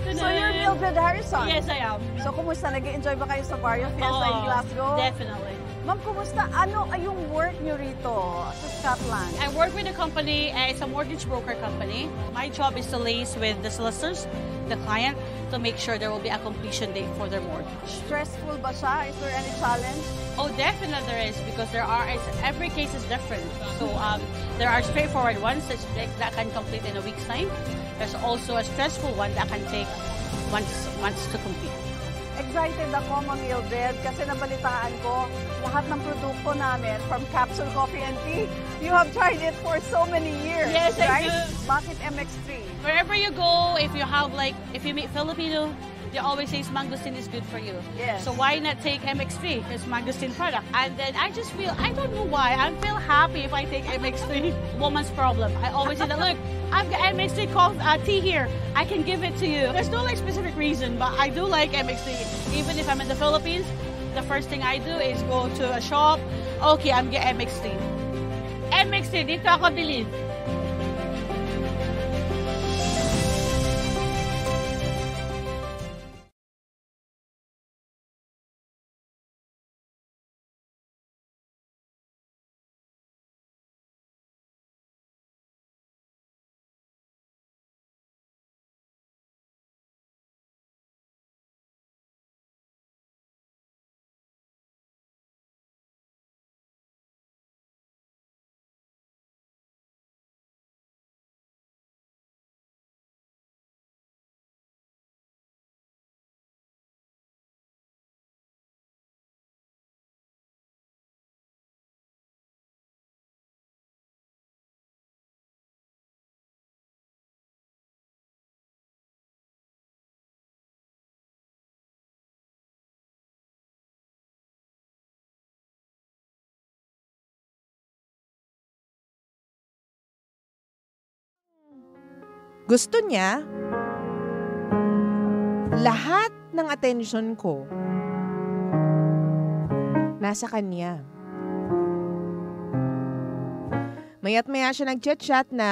afternoon. So you're Mildred Harrison? Yes, I am. So kumusta? Nag-enjoy ba kayo sa Barrio Fiesta in Glasgow? Definitely. Ma'am, kumusta? Ano ay yung work nyo rito sa Scotland? I work with a company, it's a mortgage broker company. My job is to liaise with the solicitors, the client, to make sure there will be a completion date for their mortgage. Stressful ba siya? Is there any challenge? Oh, definitely there is, because every case is different. So there are straightforward ones that can complete in a week's time. There's also a stressful one that can take months to complete. Excited ako, Ma'am Mildred, kasi nabalitaan ko lahat ng produkto namin from Capsule Coffee and Tea. You have tried it for so many years, yes, right? I do. Bakit MX3? Wherever you go, if you meet Filipino, they always say mangosteen is good for you. Yes. So why not take MX3? It's mangosteen product. And then I just feel, I don't know why, I feel happy if I take MX3. Woman's problem. I always say that, look, I've got MX3 tea here. I can give it to you. There's no specific reason, but I do like MX3. Even if I'm in the Philippines, the first thing I do is go to a shop. Okay, I'm getting MX3. MX3, dito ako bilhin. Gusto niya, lahat ng atensyon ko nasa kanya. Maya't maya siya nag-chat na,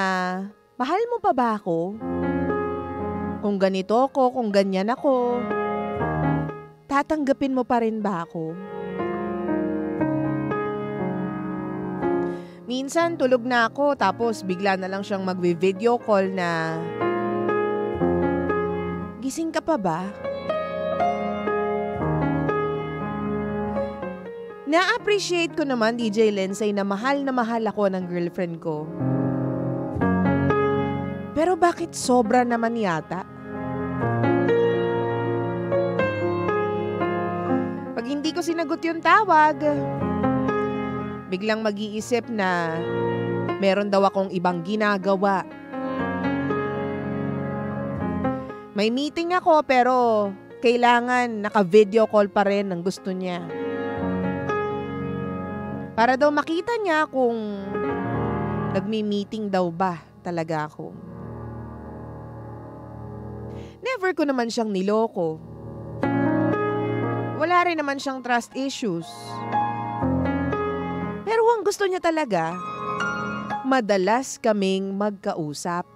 mahal mo pa ba ako? Kung ganito ako, kung ganyan ako, tatanggapin mo pa rin ba ako? Minsan tulog na ako tapos bigla na lang siyang magvi-video call na, gising ka pa ba? Na-appreciate ko naman, DJ Lindsay, na mahal ako ng girlfriend ko. Pero bakit sobra naman yata? Pag hindi ko sinagot yung tawag, biglang mag-iisip na meron daw akong ibang ginagawa. May meeting ako pero kailangan naka-video call pa rin ang gusto niya. Para daw makita niya kung nagmi-meeting daw ba talaga ako. Never ko naman siyang niloko. Wala rin naman siyang trust issues. Pero ang gusto niya talaga, madalas kaming magkausap.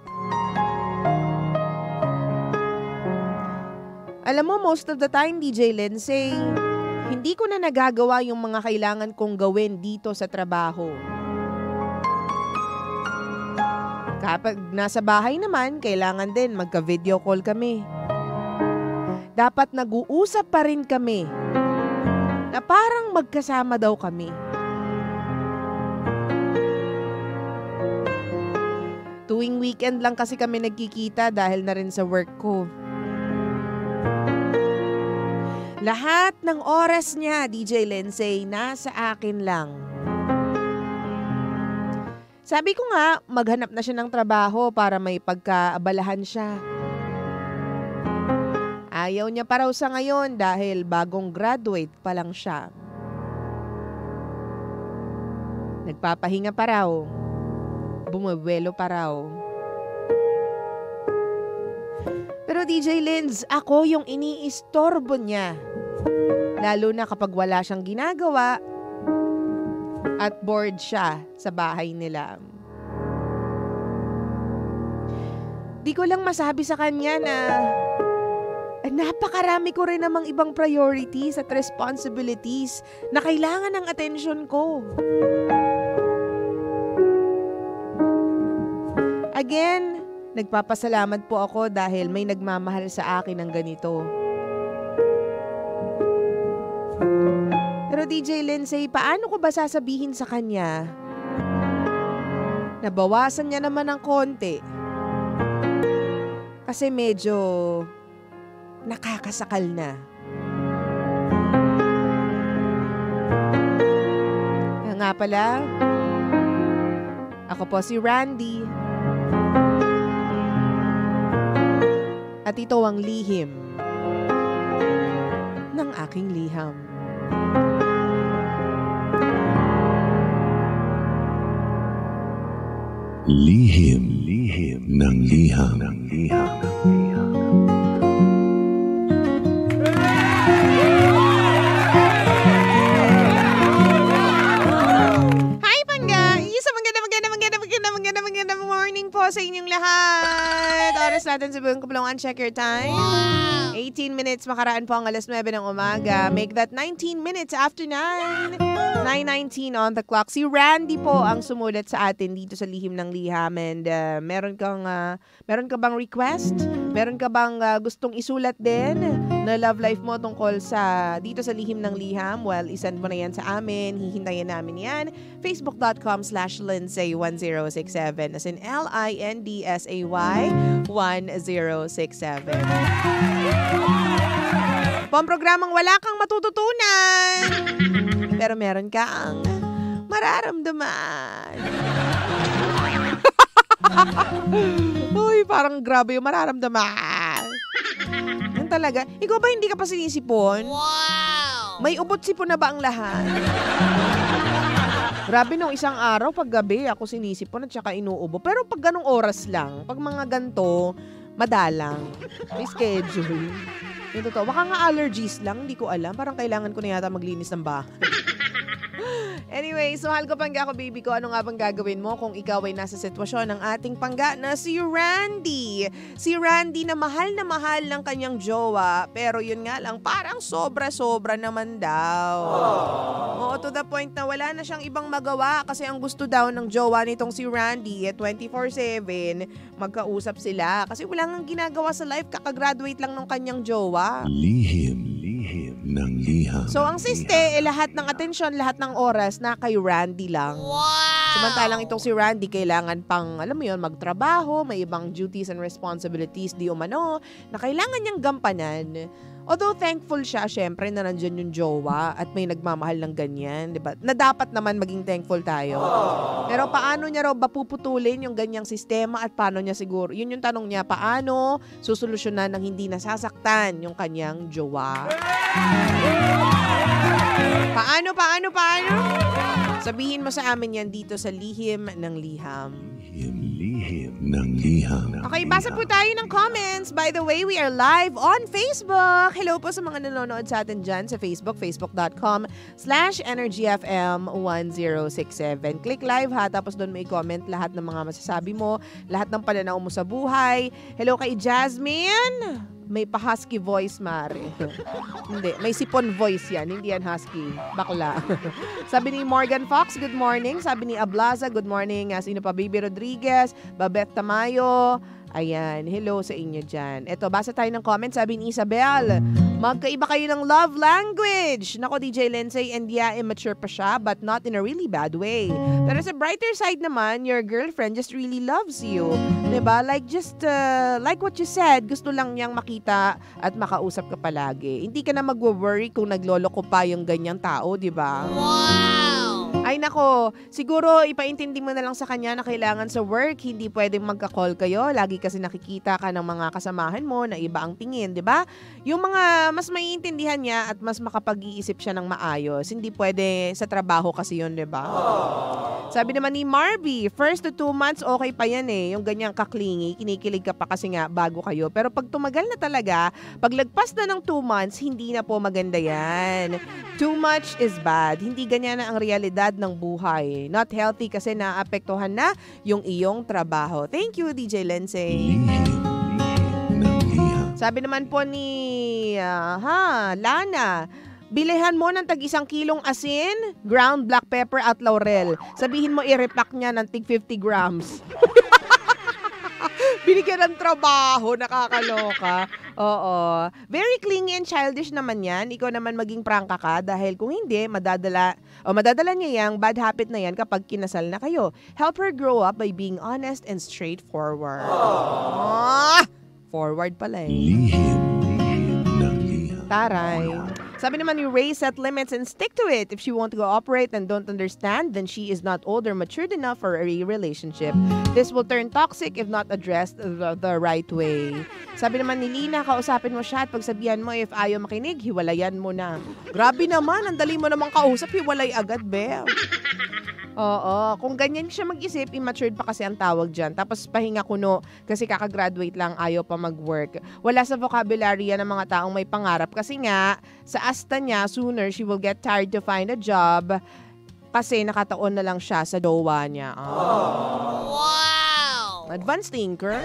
Alam mo, most of the time, DJ Lindsay, hindi ko na nagagawa yung mga kailangan kong gawin dito sa trabaho. Kapag nasa bahay naman, kailangan din magka-video call kami. Dapat nag-uusap pa rin kami na parang magkasama daw kami. Tuwing weekend lang kasi kami nagkikita dahil na rin sa work ko. Lahat ng oras niya, DJ Lindsay, nasa akin lang. Sabi ko nga, maghanap na siya ng trabaho para may pagkaabalahan siya. Ayaw niya pa raw sa ngayon dahil bagong graduate pa lang siya. Nagpapahinga pa raw. Bumubuelo pa raw. Pero DJ Linz, ako yung iniistorbo niya. Lalo na kapag wala siyang ginagawa at bored siya sa bahay nila. Di ko lang masabi sa kanya na napakarami ko rin namang ibang priorities at responsibilities na kailangan ng atensyon ko. Again, nagpapasalamat po ako dahil may nagmamahal sa akin ng ganito. Pero DJ Lindsay, paano ko ba sasabihin sa kanya? Nabawasan niya naman ng konti. Kasi medyo nakakasakal na. Nga pala, ako po si Randy. At ito ang lihim ng aking liham. Lihim ng liham. Hi, Pangga! Isa magandang morning po sa inyong lahat. Oras natin sa buong kapulungan. Check your time. 18 minutes makaraan po ang alas 9 ng umaga. Make that 19 minutes after 9. 9:19 on the clock. Si Randy po ang sumulat sa atin dito sa Lihim ng Liham. And meron ka bang request? Meron ka bang gustong isulat din na love life mo tungkol sa dito sa Lihim ng Liham? Well, isend mo na yan sa amin. Hihintayin namin yan. Facebook.com/Lindsay1067 as in LINDSAY 1067. Programang wala kang matututunan. Pero meron kang mararamdaman. Uy, parang grabe yung mararamdaman. Yan talaga. Ikaw ba hindi ka pa sinisipon? Wow! May ubot-sipon na ba ang lahat? Grabe nung isang araw, pag gabi, ako sinisipon at saka inuubo. Pero pag ganong oras lang, pag mga ganito, madalang. May schedule. Yung totoo. Baka nga allergies lang, hindi ko alam. Parang kailangan ko na yata maglinis ng bahay. Anyway, so mahal ko Pangga ko, baby ko, ano nga bang gagawin mo kung ikaw ay nasa sitwasyon ng ating Pangga na si Randy? Si Randy na mahal ng kanyang jowa, pero yun nga lang, parang sobra-sobra naman daw. Oo, to the point na wala na siyang ibang magawa kasi ang gusto daw ng jowa nitong si Randy at 24/7, magkausap sila. Kasi wala nang ginagawa sa life, kakagraduate lang ng kanyang jowa. Lihim ng liham. So, ang siste, lahat ng atensyon, lahat ng oras na kay Randy lang. Wow! Samantalang itong si Randy, kailangan pang, alam mo yun, magtrabaho, may ibang duties and responsibilities, di umano, na kailangan niyang gampanan. Although thankful siya, syempre, na nandyan yung jowa at may nagmamahal ng ganyan, di ba? Na dapat naman maging thankful tayo. Pero paano niya raw ba puputulin yung ganyang sistema at paano niya siguro, yun yung tanong niya, paano susolusyonan ng hindi nasasaktan yung kanyang jowa? Paano? Sabihin mo sa amin yan dito sa Lihim ng Liham. Lihim ng liham. Okay, basa po tayo ng comments. By the way, we are live on Facebook. Hello po sa mga nanonood sa atin dyan sa Facebook, facebook.com/energyfm1067. Click live ha, tapos doon may comment lahat ng mga masasabi mo, lahat ng pananaw mo sa buhay. Hello kay Jasmine. May pa-husky voice, Mare. Hindi, may sipon voice yan. Hindi yan husky. Bakla. Sabi ni Morgan Fox, good morning. Sabi ni Ablaza, good morning. Sino pa? Baby Rodriguez, Babette Tamayo. Ayan, hello sa inyo dyan. Eto, basa tayo ng comment. Sabi ni Isabel, magkaiba kayo ng love language. Nako, DJ Lindsay, and yeah, immature pa siya, but not in a really bad way. Pero sa brighter side naman, your girlfriend just really loves you. Diba? Like like what you said, gusto lang niyang makita at makausap ka palagi. Hindi ka na mag-worry kung nagloloko pa yung ganyang tao, diba? Wow! Ay nako, siguro ipaintindi mo na lang sa kanya na kailangan sa work, hindi pwedeng magka-call kayo. Lagi kasi nakikita ka ng mga kasamahan mo na iba ang tingin, di ba? Yung mga mas maiintindihan niya at mas makapag-iisip siya ng maayos. Hindi pwede sa trabaho kasi yun, di ba? Sabi naman ni Marby, 1 to 2 months okay pa yan eh. Yung ganyang kaklingi, kinikilig ka pa kasi nga bago kayo. Pero pag tumagal na talaga, pag lagpas na ng 2 months, hindi na po maganda yan. Too much is bad. Hindi ganyan na ang realidad ng buhay. Not healthy kasi naapektuhan na yung iyong trabaho. Thank you, DJ Lindsay. Sabi naman po ni Lana, bilihan mo ng tag-1 kilong asin, ground black pepper at laurel. Sabihin mo i-repack niya ng tig 50 grams. Binigyan ng trabaho, nakakaloka. Oo. Very clingy and childish naman yan. Ikaw naman maging prangka ka dahil kung hindi, madadala niya yung bad habit na yan kapag kinasal na kayo. Help her grow up by being honest and straightforward. Forward pala eh. Lihim ng liham. Taray. Sabi naman ni Ray, set limits and stick to it. If she won't cooperate and don't understand, then she is not old or matured enough for a relationship. This will turn toxic if not addressed the right way. Sabi naman ni Lina, kausapin mo siya at pagsabihan mo if ayaw makinig, hiwalayan mo na. Grabe naman, ang dali mo namang kausap, hiwalay agad, be. Oo, kung ganyan siya mag-isip, immature pa kasi ang tawag dyan. Tapos pahinga kuno kasi kakagraduate lang, ayaw pa mag-work. Wala sa vocabulary yan ng mga taong may pangarap kasi nga, sa asta niya, sooner she will get tired to find a job kasi nakataon na lang siya sa jowa niya. Wow! Advanced thinker.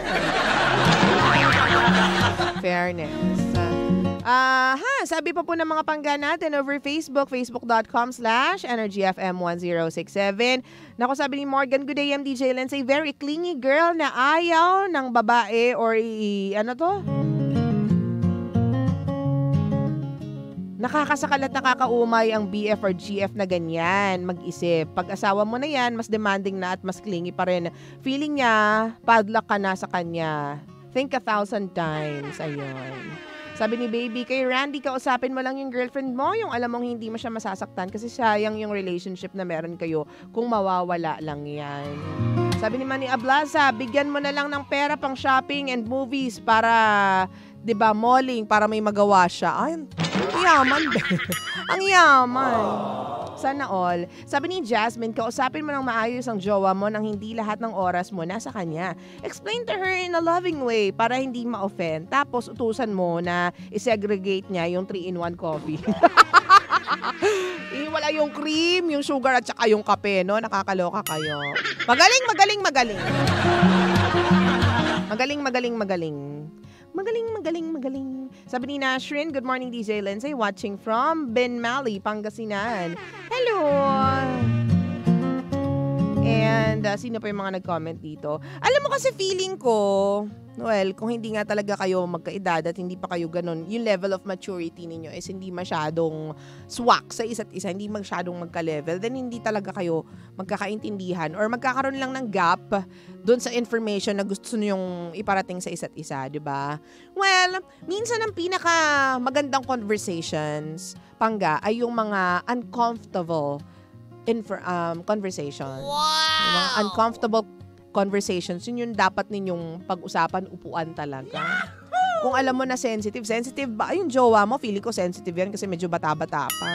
Fairness. Sabi pa po ng mga pangga natin over Facebook, facebook.com/energyfm1067. Naku, sabi ni Morgan, good day, MDJ Lindsay, very clingy girl na ayaw ng babae or nakakasakal at nakakaumay ang BF or GF na ganyan. Mag-isip. Pag asawa mo na yan, mas demanding na at mas clingy pa rin. Feeling niya, padlock ka na sa kanya. Think 1,000 times. Ayun. Sabi ni Baby, kay Randy, kausapin mo lang yung girlfriend mo, yung alam mong hindi mo siya masasaktan kasi sayang yung relationship na meron kayo kung mawawala lang yan. Sabi ni Manny Ablaza, bigyan mo na lang ng pera pang shopping and movies para, di ba, malling para may magawa siya. Ay, ang yaman. Ang yaman. Sana all. Sabi ni Jasmine, kausapin mo ng maayos ang jowa mo nang hindi lahat ng oras mo nasa kanya. Explain to her in a loving way para hindi ma-offend. Tapos utusan mo na isegregate niya yung 3-in-1 coffee. Wala yung cream, yung sugar at saka yung kape, no? Nakakaloka kayo. Magaling, magaling, magaling. Magaling, magaling, magaling. Magaling, magaling, magaling. Sabi ni Nashrin, good morning DJ Lindsay, watching from Benmali, Pangasinan. Hello! And sino pa yung mga nag-comment dito? Alam mo kasi feeling ko, well, kung hindi nga talaga kayo magkaedad at hindi pa kayo ganun, yung level of maturity ninyo is hindi masyadong swak sa isa't isa, hindi masyadong magka-level, then hindi talaga kayo magkakaintindihan or magkakaroon lang ng gap doon sa information na gusto nyo yung iparating sa isa't isa, di ba? Well, minsan ang pinaka magandang conversations, pangga, ay yung mga uncomfortable conversation. Wow! Yung mga uncomfortable conversations, yun yung dapat ninyong pag-usapan, upuan talaga. Kung alam mo na sensitive ba? Yung jowa mo, feeling ko sensitive yan kasi medyo bata-bata pa.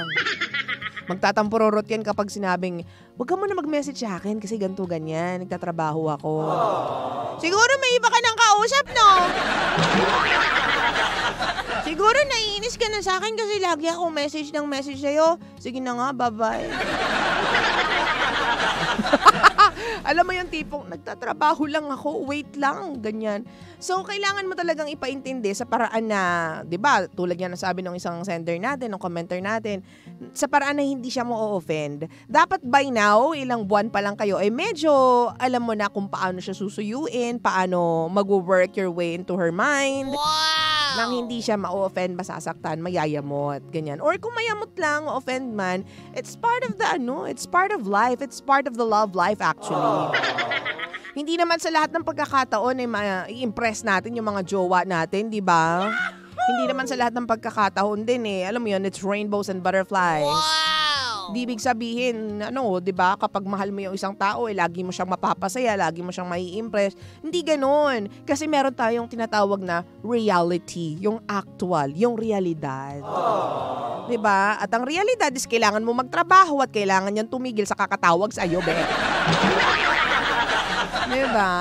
Magtatampururot yan kapag sinabing, wag ka mo na mag-message sa akin kasi ganito ganyan, nagtatrabaho ako. Siguro may iba ka ng kausap, no? Siguro naiinis ka na sa akin kasi lagi ako message sa'yo. Sige na nga, bye-bye. Alam mo yung tipong, nagtatrabaho lang ako, wait lang, ganyan. So, kailangan mo talagang ipaintindi sa paraan na, di ba, tulad yan na sabi ng isang sender natin, ng commenter natin, sa paraan na hindi siya mo-offend. Dapat by now, ilang buwan pa lang kayo, medyo alam mo na kung paano siya susuyuin, paano mag-work your way into her mind. Wow! Nang hindi siya ma-offend, masasaktan, mayayamot, ganyan. Or kung mayamot lang, offend man, it's part of the, it's part of life, it's part of the love life actually. Hindi naman sa lahat ng pagkakataon i-impress natin yung mga jowa natin, di ba? Hindi naman sa lahat ng pagkakataon din alam mo yun, it's rainbows and butterflies. Wow! Di ibig sabihin, di ba, kapag mahal mo yung isang tao, lagi mo siyang mapapasaya, lagi mo siyang mai-impress. Hindi ganun. Kasi meron tayong tinatawag na reality, yung actual, yung realidad. Di ba? At ang realidad is kailangan mo magtrabaho at kailangan yan tumigil sa kakatawag sa iyo, be. Diba?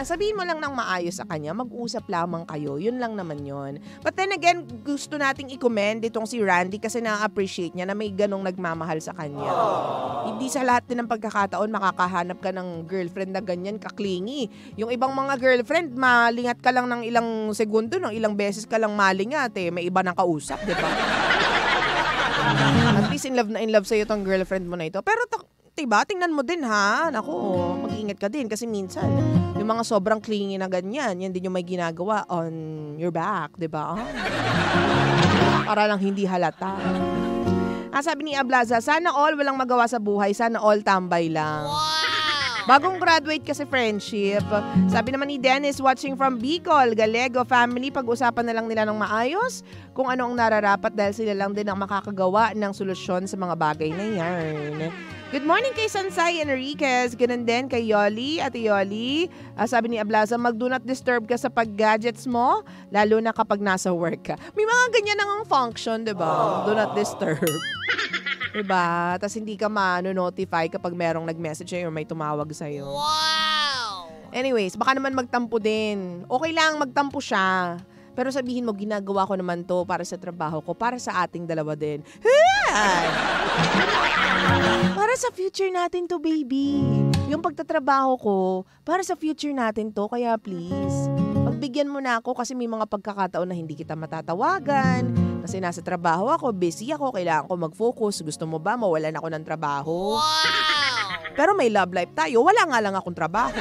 Sabihin mo lang ng maayos sa kanya, mag-usap lamang kayo. Yun lang naman yun. But then again, gusto nating i-commend itong si Randy kasi na-appreciate niya na may ganong nagmamahal sa kanya. Hindi sa lahat din ng pagkakataon makakahanap ka ng girlfriend na ganyan kaklingi. Yung ibang mga girlfriend, malingat ka lang ng ilang segundo, ng ilang beses ka lang malingat may iba nang kausap, di ba? At least in love sa'yo tong girlfriend mo na ito. Pero diba, tingnan mo din ha. Naku, mag-iingat ka din kasi minsan yung mga sobrang clingy na ganyan, yan din yung may ginagawa on your back, diba? Para lang hindi halata. Sabi ni Ablaza, sana all walang magawa sa buhay, sana all tambay lang. Bagong graduate kasi friendship. Sabi naman ni Dennis, watching from Bicol, Galego family, pag-usapan na lang nila ng maayos kung ano ang nararapat dahil sila lang din ang makakagawa ng solusyon sa mga bagay na yan. Good morning kay Sansay Enriquez. Ganun din kay Yoli at Yoli. Sabi ni Ablaza, mag-do not disturb ka sa pag-gadgets mo, lalo na kapag nasa work ka. May mga ganyan nang function, diba? Do not disturb. Diba? Tapos hindi ka ma-notify kapag merong nag-message sa'yo or may tumawag sa'yo. Wow! Anyways, baka naman magtampo din. Okay lang, magtampo siya. Pero sabihin mo, ginagawa ko naman to para sa trabaho ko, para sa ating dalawa din. Para sa future natin to, baby. Yung pagtatrabaho ko, para sa future natin to, kaya please, pagbigyan mo na ako kasi may mga pagkakataon na hindi kita matatawagan. Kasi nasa trabaho ako, busy ako, kailangan ko mag-focus. Gusto mo ba mawalan ako ng trabaho? Wow! Pero may love life tayo, wala nga lang akong trabaho.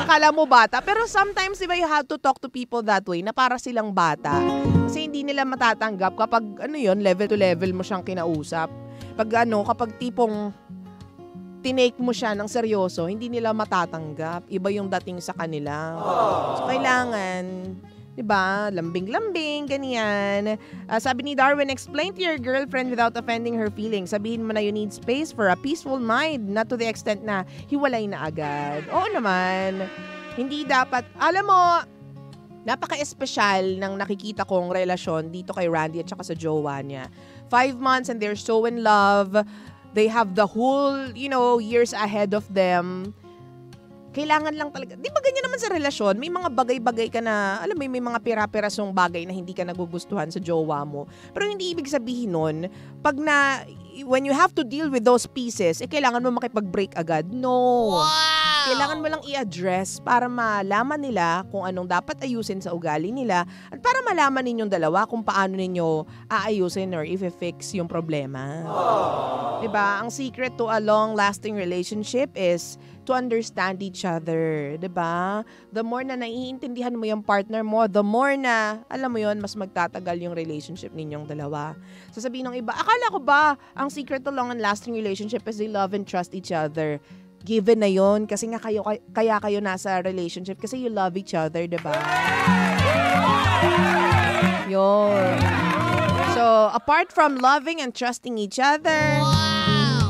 Akala mo bata, pero sometimes diba you have to talk to people that way na para silang bata. Kasi hindi nila matatanggap kapag level to level mo siyang kinausap. Kapag tipong tinake mo siya ng seryoso, hindi nila matatanggap. Iba yung dating sa kanila. So kailangan, diba, lambing-lambing, ganyan. Sabi ni Darwin, explain to your girlfriend without offending her feelings. Sabihin mo na you need space for a peaceful mind, not to the extent na hiwalay na agad. Oo naman, hindi dapat, alam mo, napaka-espesyal ng nakikita kong relasyon dito kay Randy at saka sa jowa niya. 5 months and they're so in love. They have the whole, years ahead of them. Kailangan lang talaga. Di ba ganyan naman sa relasyon? May mga bagay-bagay ka na, alam mo, may mga pira-pirasong bagay na hindi ka nagugustuhan sa jowa mo. Pero hindi ibig sabihin nun, when you have to deal with those pieces, kailangan mo makipag-break agad. No. Wow! Kailangan mo lang i-address para malaman nila kung anong dapat ayusin sa ugali nila at para malaman ninyong dalawa kung paano ninyo aayusin or i-fix yung problema. Diba? Ang secret to a long-lasting relationship is to understand each other, 'di ba? The more na naiintindihan mo yung partner mo, the more na, alam mo yon, mas magtatagal yung relationship ninyong dalawa. Sasabihin ng iba, akala ko ba ang secret to long and lasting relationship is they love and trust each other? Given na yon kasi nga kaya kayo nasa relationship kasi you love each other, 'di ba? Yun. So, apart from loving and trusting each other,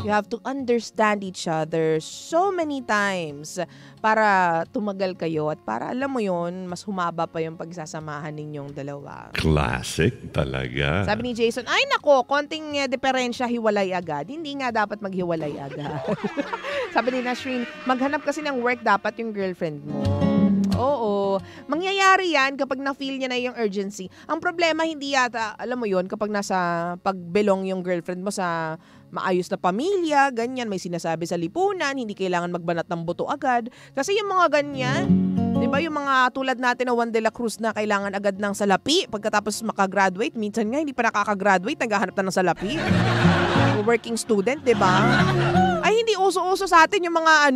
you have to understand each other so many times para tumagal kayo at para, alam mo yon, mas humaba pa yung pagsasamahan ninyong dalawa. Classic talaga. Sabi ni Jason, ay nako, konting diferensya, hiwalay agad. Hindi nga dapat maghiwalay agad. Sabi ni Nashreen, maghanap kasi ng work dapat yung girlfriend mo. Oo. Mangyayari yan kapag na-feel niya na yung urgency. Ang problema, hindi yata, alam mo yon, kapag nasa pagbelong yung girlfriend mo sa maayos na pamilya, ganyan, may sinasabi sa lipunan, hindi kailangan magbanat ng buto agad. Kasi yung mga ganyan, di ba, yung mga tulad natin na Juan de la Cruz na kailangan agad ng salapi pagkatapos makagraduate, minsan nga hindi pa nakakagraduate, naghahanap na ng salapi. Working student, di ba? Ay, hindi uso-uso sa atin yung mga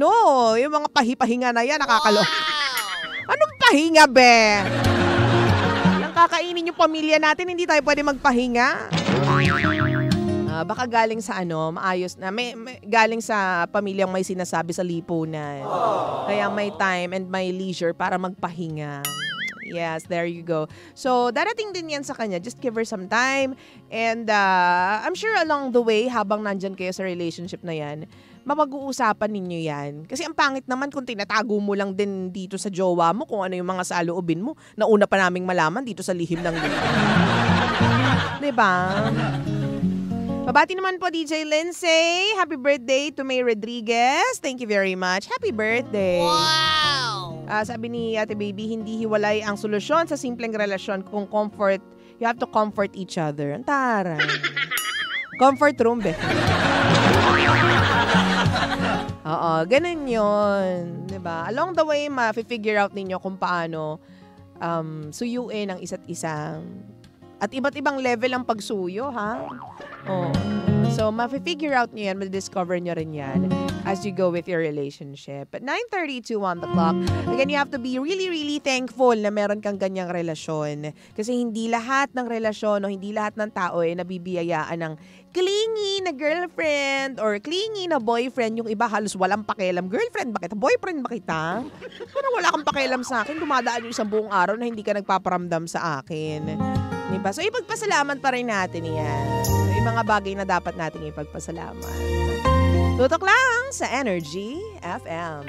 yung mga pahipahinga na yan, nakakalo. Anong pahinga, be? Nang kakainin yung pamilya natin, hindi tayo pwede magpahinga. Baka galing sa maayos na, may galing sa pamilyang may sinasabi sa lipunan. Kaya may time and may leisure para magpahinga. Yes, there you go. So, darating din yan sa kanya. Just give her some time. And I'm sure along the way, habang nandyan kayo sa relationship na yan, mapag-uusapan ninyo yan. Kasi ang pangit naman kung tinatago mo lang din dito sa jowa mo kung ano yung mga saloobin mo na una pa naming malaman dito sa lihim ng lupa. Diba? Pabati naman po DJ Lindsay. Happy birthday to May Rodriguez. Thank you very much. Happy birthday. Wow! Sabi ni Ate Baby, hindi hiwalay ang solusyon sa simpleng relasyon kung comfort. You have to comfort each other. Ang taray. Comfort room, be. Oo, ganun yun. Diba? Along the way, ma-figure out ninyo kung paano suyuin ang isa't isa. At iba't ibang level ang pagsuyo, ha? Oh. So, ma-figure out nyo yan, ma-discover nyo rin yan as you go with your relationship. At 9:32 on the clock, again, you have to be really, really thankful na meron kang ganyang relasyon. Kasi hindi lahat ng relasyon o hindi lahat ng tao ay nabibiyayaan ng clingy na girlfriend or clingy na boyfriend. Yung iba halos walang pakialam. Girlfriend ba kita? Boyfriend ba kita? Parang wala kang pakialam sa akin. Dumadaan yung isang buong araw na hindi ka nagpaparamdam sa akin. Diba? So, ipagpasalamat pa rin natin yan. Yung mga bagay na dapat natin ipagpasalamat. Tutok lang sa Energy FM.